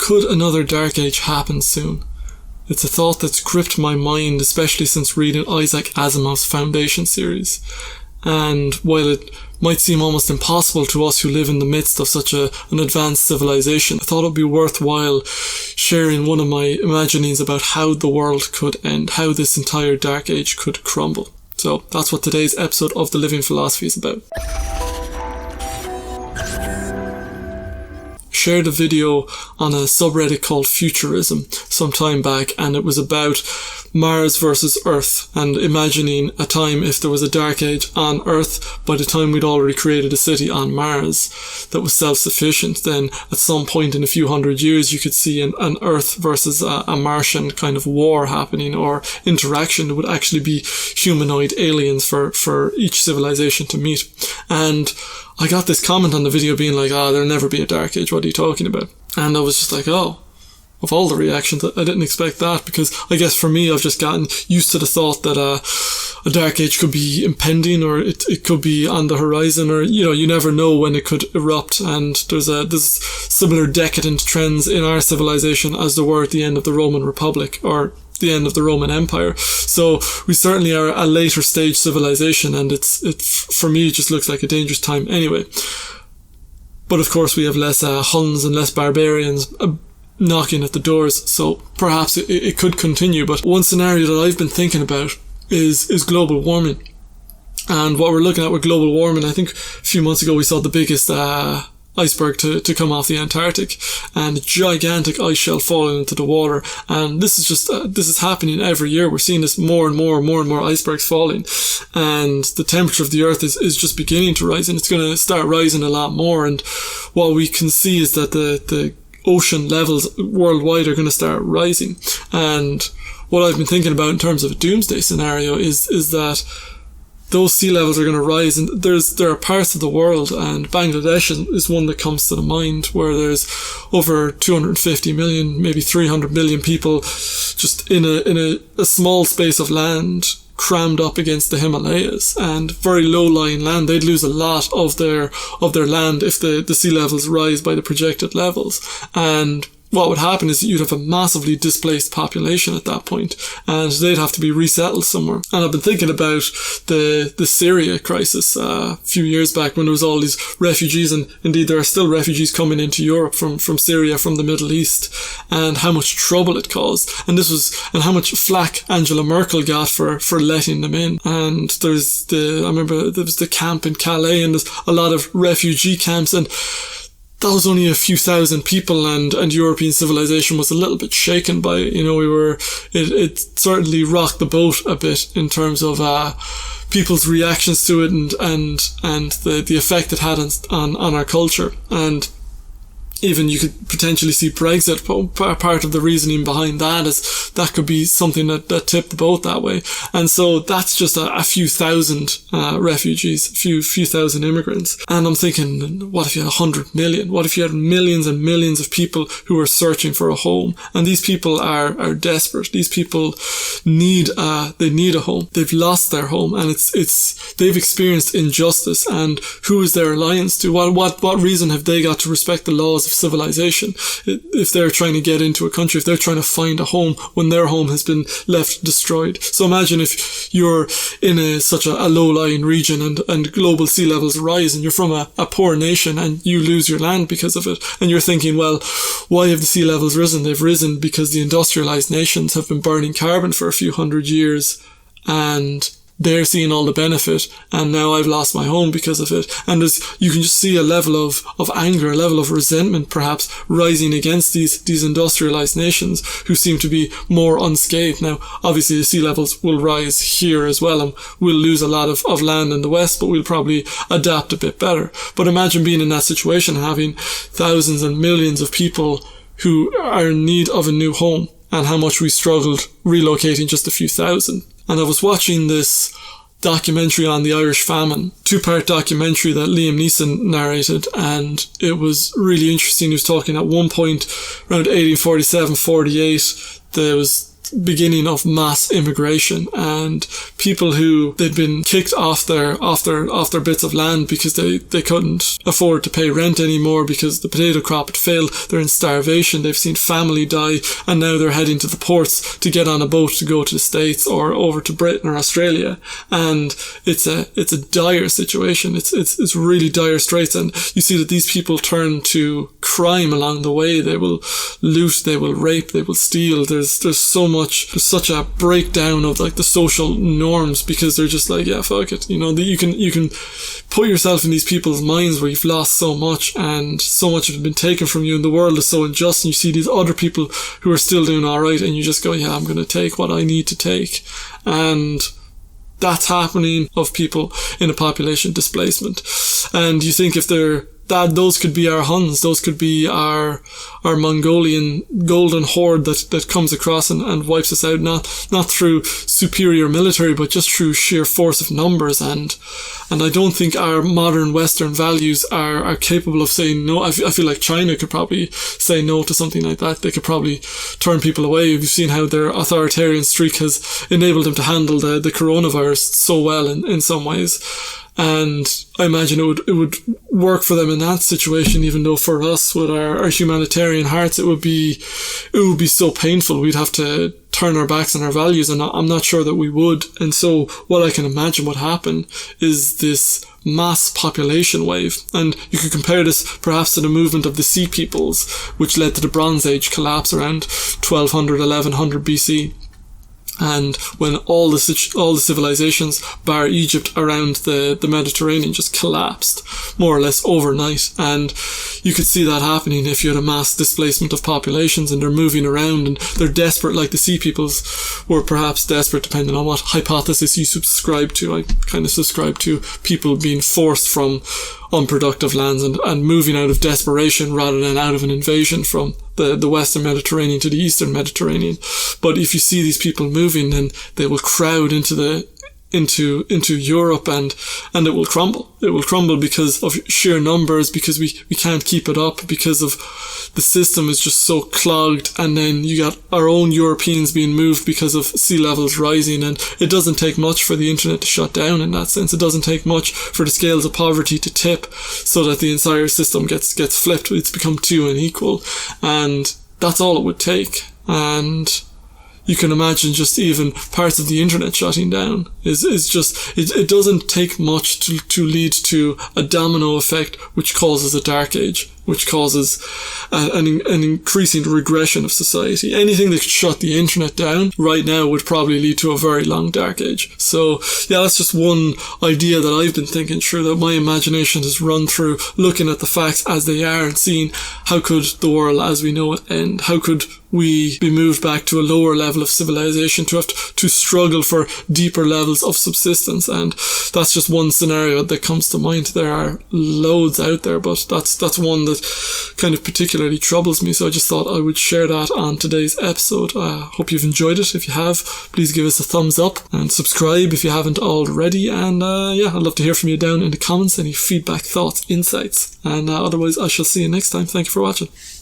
could another dark age happen soon? It's a thought that's gripped my mind, especially since reading Isaac Asimov's Foundation series. And while it might seem almost impossible to us who live in the midst of such an advanced civilization, I thought it would be worthwhile sharing one of my imaginings about how the world could end, how this entire dark age could crumble. So that's what today's episode of The Living Philosophy is about. Shared a video on a subreddit called Futurism some time back, and it was about Mars versus Earth, and imagining a time if there was a dark age on Earth, by the time we'd already created a city on Mars that was self-sufficient, then at some point in a few hundred years you could see an Earth versus a Martian kind of war happening, or interaction. It would actually be humanoid aliens for each civilization to meet. And I got this comment on the video being like, there'll never be a dark age, what are you talking about? And I was just like, of all the reactions, I didn't expect that, because I guess for me, I've just gotten used to the thought that a dark age could be impending, or it could be on the horizon, or, you never know when it could erupt. And there's similar decadent trends in our civilization as there were at the end of the Roman Republic, or the end of the Roman Empire. So we certainly are a later stage civilization, and it's for me, it just looks like a dangerous time anyway. But of course we have less Huns and less barbarians knocking at the doors, so perhaps it could continue. But one scenario that I've been thinking about is global warming. And what we're looking at with global warming, I think a few months ago we saw the biggest iceberg to come off the Antarctic, and a gigantic ice shelf falling into the water. And this is happening every year. We're seeing this more and more icebergs falling, and the temperature of the earth is just beginning to rise, and it's going to start rising a lot more. And what we can see is that the ocean levels worldwide are going to start rising. And what I've been thinking about in terms of a doomsday scenario is that those sea levels are going to rise, and there are parts of the world, and Bangladesh is one that comes to the mind, where there's over 250 million, maybe 300 million people just in a small space of land crammed up against the Himalayas, and very low-lying land. They'd lose a lot of their land if the sea levels rise by the projected levels. And what would happen is that you'd have a massively displaced population at that point, and they'd have to be resettled somewhere. And I've been thinking about the Syria crisis a few years back, when there was all these refugees, and indeed there are still refugees coming into Europe from Syria, from the Middle East, and how much trouble it caused. And how much flack Angela Merkel got for letting them in. And I remember there was the camp in Calais, and there's a lot of refugee camps, and that was only a few thousand people, and European civilization was a little bit shaken by it. It certainly rocked the boat a bit in terms of people's reactions to it, and the effect it had on our culture. And even you could potentially see Brexit. Part of the reasoning behind that is that could be something that tipped the boat that way. And so that's just a few thousand refugees, a few thousand immigrants. And I'm thinking, what if you had 100 million? What if you had millions and millions of people who are searching for a home? And these people are desperate. These people need a home. They've lost their home, and they've experienced injustice. And who is their alliance to? What reason have they got to respect the laws of civilization if they're trying to get into a country, if they're trying to find a home when their home has been left destroyed? So imagine if you're in such a low-lying region, and global sea levels rise, and you're from a poor nation, and you lose your land because of it, and you're thinking, well, why have the sea levels risen? They've risen because the industrialized nations have been burning carbon for a few hundred years, and they're seeing all the benefit, and now I've lost my home because of it. And you can just see a level of anger, a level of resentment perhaps rising against these industrialized nations who seem to be more unscathed. Now, obviously the sea levels will rise here as well, and we'll lose a lot of land in the west, but we'll probably adapt a bit better. But imagine being in that situation, having thousands and millions of people who are in need of a new home, and how much we struggled relocating just a few thousand. And I was watching this documentary on the Irish famine, 2-part documentary that Liam Neeson narrated, and it was really interesting. He was talking at one point around 1847-48, there was beginning of mass immigration, and people who they'd been kicked off their bits of land because they couldn't afford to pay rent anymore because the potato crop had failed. They're in starvation. They've seen family die, and now they're heading to the ports to get on a boat to go to the States or over to Britain or Australia. And it's a dire situation. It's really dire straits, and you see that these people turn to crime along the way. They will loot, they will rape, they will steal. There's such a breakdown of like the social norms because they're just like, yeah, fuck it. You know, that you can put yourself in these people's minds where you've lost so much and so much has been taken from you, and the world is so unjust, and you see these other people who are still doing alright, and you just go, yeah, I'm going to take what I need to take. And that's happening of people in a population displacement. And you think if those could be our Huns, those could be our Mongolian golden horde that comes across and wipes us out, not through superior military, but just through sheer force of numbers. And I don't think our modern Western values are capable of saying no. I feel like China could probably say no to something like that. They could probably turn people away. We've seen how their authoritarian streak has enabled them to handle the coronavirus so well in some ways. And I imagine it would work for them in that situation, even though for us with our humanitarian hearts, it would be so painful. We'd have to turn our backs on our values, and I'm not sure that we would. And so what I can imagine would happen is this mass population wave. And you could compare this perhaps to the movement of the Sea Peoples, which led to the Bronze Age collapse around 1200, 1100 BC. And when all the civilizations, bar Egypt, around the Mediterranean just collapsed, more or less overnight. And you could see that happening if you had a mass displacement of populations and they're moving around and they're desperate, like the Sea Peoples were perhaps desperate, depending on what hypothesis you subscribe to. I kind of subscribe to people being forced from unproductive lands and moving out of desperation rather than out of an invasion from the Western Mediterranean to the Eastern Mediterranean. But if you see these people moving, then they will crowd into Europe, and it will crumble. It will crumble because of sheer numbers, because we can't keep it up, because of the system is just so clogged. And then you got our own Europeans being moved because of sea levels rising, and it doesn't take much for the internet to shut down in that sense. It doesn't take much for the scales of poverty to tip so that the entire system gets flipped. It's become too unequal, and that's all it would take. And you can imagine just even parts of the internet shutting down is just, it doesn't take much to lead to a domino effect, which causes a dark age, which causes an increasing regression of society. Anything that could shut the internet down right now would probably lead to a very long dark age. So yeah, that's just one idea that I've been thinking through, that my imagination has run through, looking at the facts as they are and seeing how could the world as we know it end? How could we be moved back to a lower level of civilization, to have to struggle for deeper levels of subsistence? And that's just one scenario that comes to mind. There are loads out there, but that's one that kind of particularly troubles me. So I just thought I would share that on today's episode. I hope you've enjoyed it. If you have, please give us a thumbs up and subscribe if you haven't already. And yeah, I'd love to hear from you down in the comments, any feedback, thoughts, insights. And otherwise, I shall see you next time. Thank you for watching.